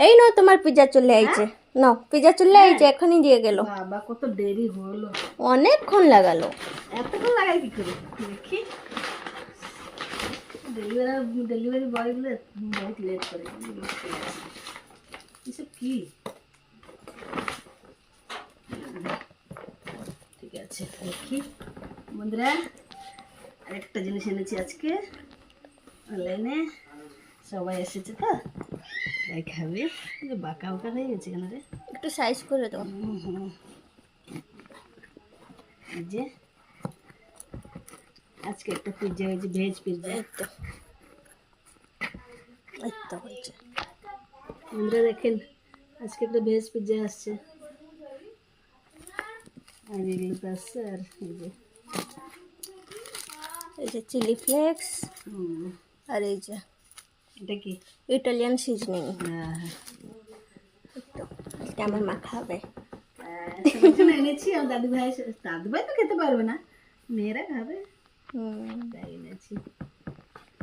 এই নাও তোমার পিজ্জা চলে আইছে। নাও পিজ্জা চলে আইছে, এখনই দিয়ে গেল। বাবা কত দেরি হলো, অনেকক্ষণ লাগালো। এতক্ষণ লাগাই কি করে দেখি। ডেলিভারি বয়গুলো বহুত লেট করে। এসব কি? ঠিক আছে দেখি বন্ধুরা, আরেকটা জিনিস এনেছি আজকে অনলাইনে। সবাই এসেছে তো তাই খাবে। বাঁকা বাঁকা হয়ে গেছে কেন রে? একটু সাইজ করে দাও। এই যে আজকে একটা পিজ্জা হয়েছে, ভেজ পিজ্জা। এই তো হয়েছে। বন্ধুরা দেখেন, আজকে একটা ভেজ পিজ্জা আসছে। আর এগুলো তো আসছে। আর এই যে চিলি ফ্লেক্স, আর এই যে এটা কি? Italian seasoning. হ্যাঁ এটা আমার মা খাবে। এনেছি। আমার দাদু ভাই তো খেতে পারবে না, মেয়েরা খাবে তাই এনেছি।